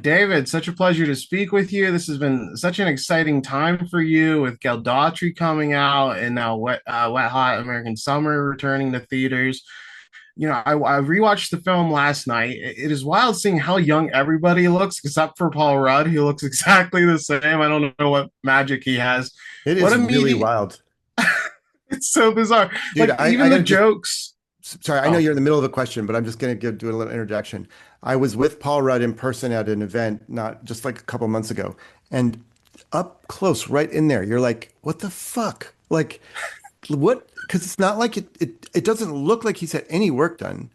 David, such a pleasure to speak with you. This has been such an exciting time for you with Gail Daughtry coming out and now Wet Hot American Summer returning to theaters. I rewatched the film last night. It is wild seeing how young everybody looks, except for Paul Rudd. He looks exactly the same. I don't know what magic he has. It What is a really media! wild. It's so bizarre. Dude, Like even I the gotta just, jokes. sorry, I know Oh, you're in the middle of a question, but I'm just gonna do a little interjection. I was with Paul Rudd in person at an event, not just like a couple months ago, and up close, right in there, you're like, what the fuck? Like, what? Because it's not like it doesn't look like he's had any work done.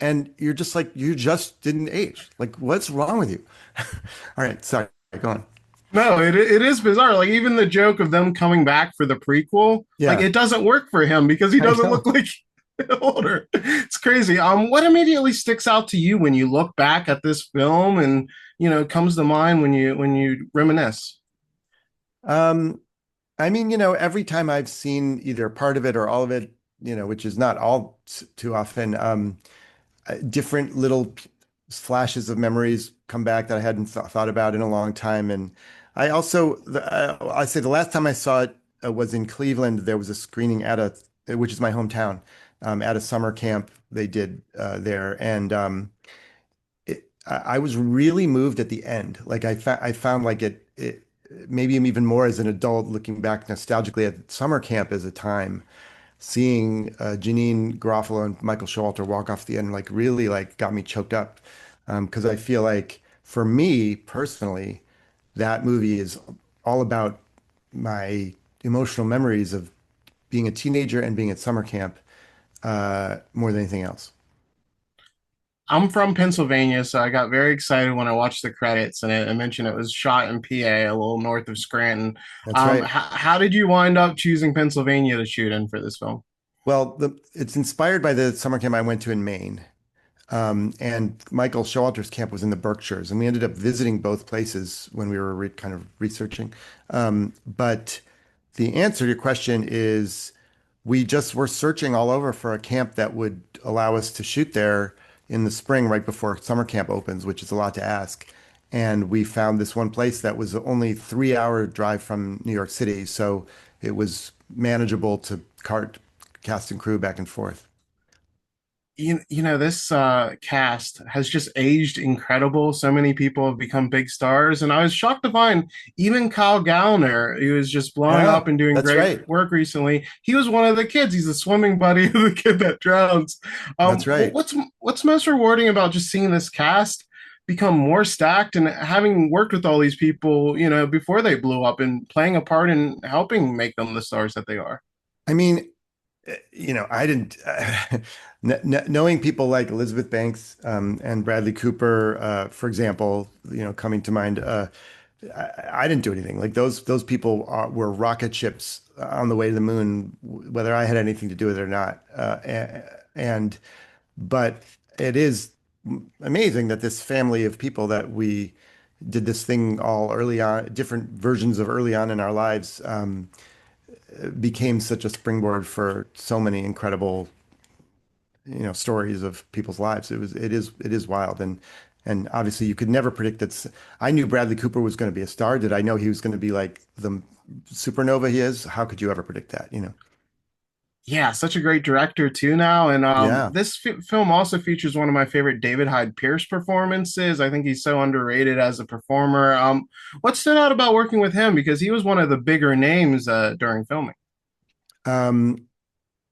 And you're just like, you just didn't age. Like, what's wrong with you? All right, sorry, go on. no, it is bizarre. Like even the joke of them coming back for the prequel, like Yeah, it doesn't work for him because he I doesn't look know. like older. It's crazy. What immediately sticks out to you when you look back at this film and comes to mind when you reminisce? Um, I mean, every time I've seen either part of it or all of it, which is not all too often, different little flashes of memories come back that I hadn't thought about in a long time. And I say the last time I saw it was in Cleveland. There was a screening which is my hometown, at a summer camp they did there. And I was really moved at the end. Like I found like it maybe even more as an adult looking back nostalgically at summer camp as a time, seeing Janine Garofalo and Michael Showalter walk off the end like really like got me choked up. Because I feel like for me personally, that movie is all about my emotional memories of being a teenager and being at summer camp more than anything else. I'm from Pennsylvania, so I got very excited when I watched the credits and it mentioned it was shot in PA, a little north of Scranton. That's right. How did you wind up choosing Pennsylvania to shoot in for this film? Well, it's inspired by the summer camp I went to in Maine. And Michael Showalter's camp was in the Berkshires, and we ended up visiting both places when we were kind of researching. But the answer to your question is we just were searching all over for a camp that would allow us to shoot there in the spring, right before summer camp opens, which is a lot to ask. And we found this one place that was only 3 hour drive from New York City, so it was manageable to cart cast and crew back and forth. This cast has just aged incredible. So many people have become big stars, and I was shocked to find even Kyle Gallner, who is just blowing Yeah, up and doing that's great right. work recently. He was one of the kids. He's the swimming buddy of the kid that drowns. That's right. What's most rewarding about just seeing this cast become more stacked and having worked with all these people, before they blew up and playing a part in helping make them the stars that they are. I mean, I didn't, knowing people like Elizabeth Banks and Bradley Cooper, for example, coming to mind, I didn't do anything. Like those people were rocket ships on the way to the moon, whether I had anything to do with it or not. And but it is amazing that this family of people that we did this thing all early on, different versions of early on in our lives, became such a springboard for so many incredible, stories of people's lives. It is wild. And obviously you could never predict that. I knew Bradley Cooper was going to be a star. Did I know he was going to be like the supernova he is? How could you ever predict that? Yeah, such a great director too now. And Yeah. this film also features one of my favorite David Hyde Pierce performances. I think he's so underrated as a performer. What stood out about working with him? Because he was one of the bigger names during filming. Um,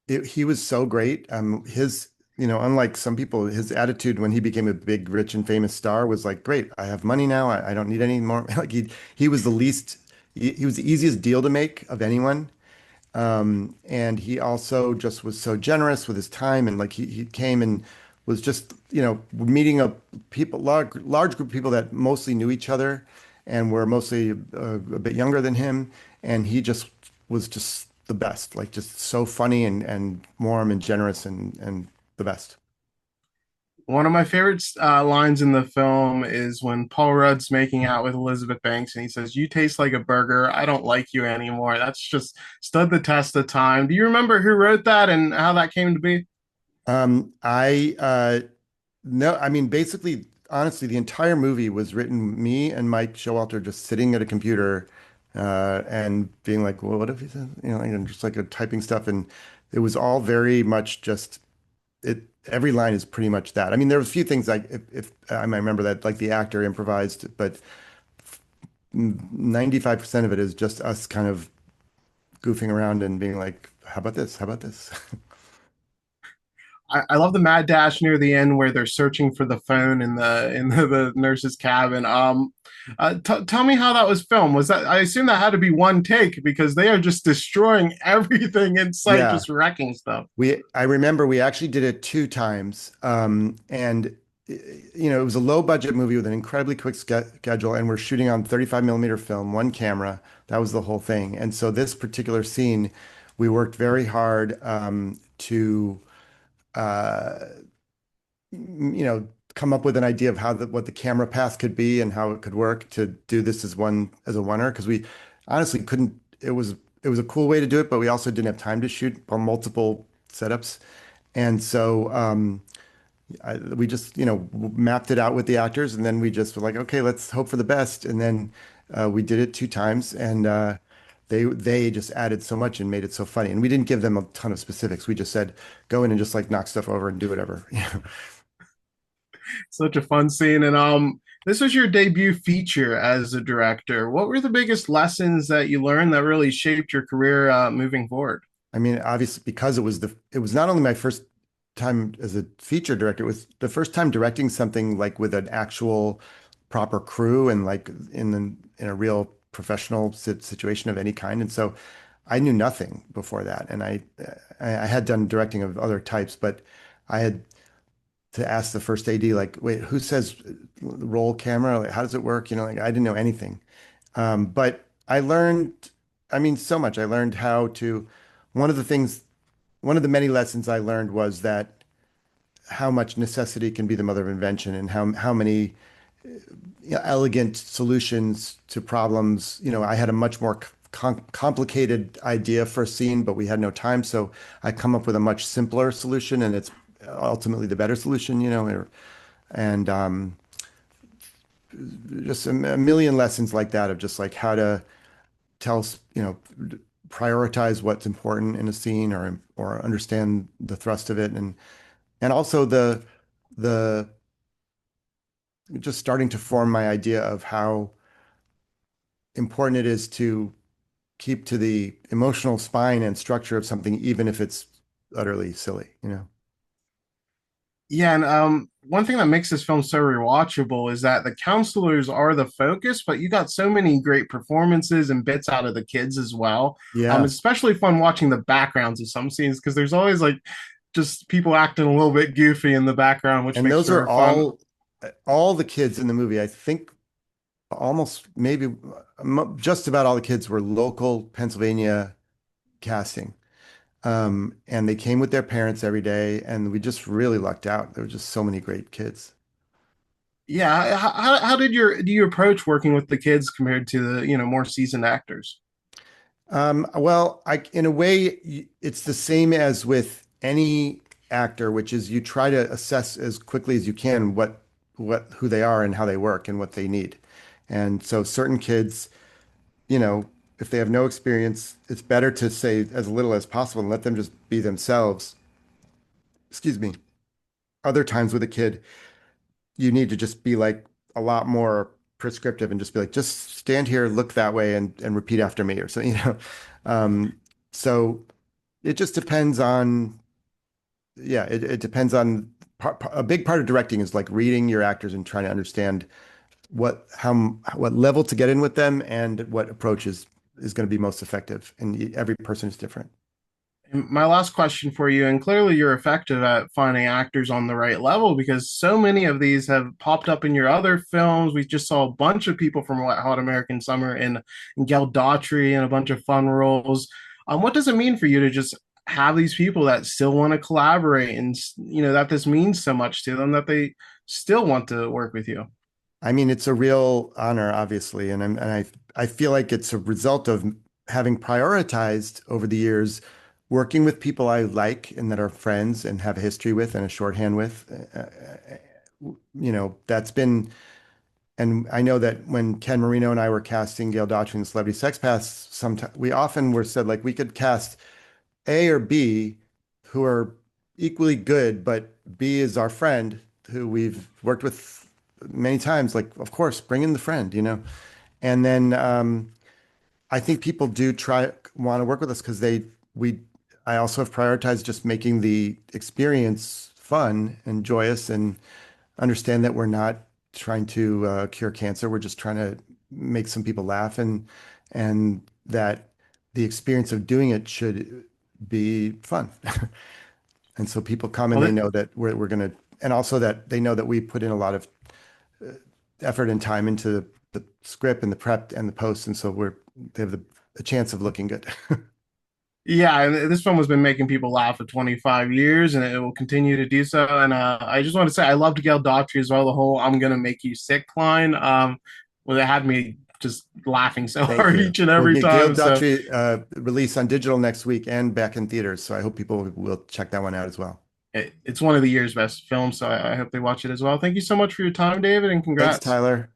he was so great. Unlike some people, his attitude when he became a big, rich, and famous star was like, "Great, I have money now. I don't need any more." Like he was the least, he was the easiest deal to make of anyone. And he also just was so generous with his time, and like he came and was just, meeting large group of people that mostly knew each other and were mostly a bit younger than him, and he just was just the best, like just so funny and warm and generous and the best. One of my favorite lines in the film is when Paul Rudd's making out with Elizabeth Banks and he says, "You taste like a burger. I don't like you anymore." That's just stood the test of time. Do you remember who wrote that and how that came to be? I no, I mean basically honestly, the entire movie was written me and Mike Showalter just sitting at a computer and being like, well, what if he said, like, and just like typing stuff. And it was all very much just it. Every line is pretty much that. I mean, there was a few things like if I might remember that like the actor improvised, but 95% of it is just us kind of goofing around and being like, how about this? How about this? I love the mad dash near the end where they're searching for the phone in the nurse's cabin. Tell me how that was filmed. Was that, I assume that had to be one take because they are just destroying everything in sight, Yeah. just wrecking stuff. I remember we actually did it two times. And it was a low budget movie with an incredibly quick schedule, and we're shooting on 35 millimeter film, one camera. That was the whole thing. And so this particular scene, we worked very hard to uh, come up with an idea of what the camera path could be and how it could work to do this as a oneer because we honestly couldn't. It was a cool way to do it, but we also didn't have time to shoot on multiple setups, and so we just mapped it out with the actors, and then we just were like, okay, let's hope for the best, and then we did it two times, and they just added so much and made it so funny, and we didn't give them a ton of specifics. We just said go in and just like knock stuff over and do whatever. Such a fun scene. And this was your debut feature as a director. What were the biggest lessons that you learned that really shaped your career moving forward? I mean, obviously, because it was not only my first time as a feature director, it was the first time directing something like with an actual proper crew and like in a real professional situation of any kind. And so I knew nothing before that. And I had done directing of other types, but I had to ask the first AD, like, wait, who says roll camera? Like, how does it work? Like I didn't know anything. But I learned, I mean, so much. I learned how to, one of the things, one of the many lessons I learned was that how much necessity can be the mother of invention and how many elegant solutions to problems. I had a much more complicated idea for a scene, but we had no time. So I come up with a much simpler solution and it's ultimately the better solution, and just a million lessons like that of just like how to tell, prioritize what's important in a scene or understand the thrust of it and also the just starting to form my idea of how important it is to keep to the emotional spine and structure of something, even if it's utterly silly. Yeah, and one thing that makes this film so rewatchable is that the counselors are the focus, but you got so many great performances and bits out of the kids as well. Yeah. It's especially fun watching the backgrounds of some scenes because there's always like just people acting a little bit goofy in the background, which And makes those are for fun. all the kids in the movie. I think almost maybe just about all the kids were local Pennsylvania casting. And they came with their parents every day, and we just really lucked out. There were just so many great kids. Yeah, how did do you approach working with the kids compared to the more seasoned actors? Well, in a way, it's the same as with any actor, which is you try to assess as quickly as you can who they are and how they work and what they need. And so certain kids, you know, if they have no experience, it's better to say as little as possible and let them just be themselves. Excuse me. Other times with a kid, you need to just be like a lot more prescriptive and just be like, just stand here, look that way, and repeat after me or so. Um, so it just depends on, yeah, it depends on a big part of directing is like reading your actors and trying to understand what level to get in with them and what approach is going to be most effective. And every person is different. And my last question for you, and clearly you're effective at finding actors on the right level because so many of these have popped up in your other films. We just saw a bunch of people from Wet Hot American Summer and Gail Daughtry and a bunch of fun roles. What does it mean for you to just have these people that still want to collaborate and that this means so much to them that they still want to work with you? I mean, it's a real honor, obviously, and I feel like it's a result of having prioritized over the years working with people I like and that are friends and have a history with and a shorthand with, that's been, and I know that when Ken Marino and I were casting Gail Daughtry in Celebrity Sex Pass, sometimes we often were said like we could cast A or B who are equally good, but B is our friend who we've worked with many times. Like, of course, bring in the friend. And then I think people do try want to work with us because we I also have prioritized just making the experience fun and joyous and understand that we're not trying to cure cancer. We're just trying to make some people laugh and that the experience of doing it should be fun. And so people come and Well, they know that we're going to, and also that they know that we put in a lot of effort and time into the script and the prep and the post. And so they have a chance of looking good. yeah, and this film has been making people laugh for 25 years, and it will continue to do so. And I just want to say I loved Gail Daughtry as well. The whole "I'm gonna make you sick" line, well, it had me just laughing so Thank hard you. each and Well, every Gail time. So Daughtry release on digital next week and back in theaters. So I hope people will check that one out as well. it's one of the year's best films. So I hope they watch it as well. Thank you so much for your time, David, and Thanks, congrats. Tyler.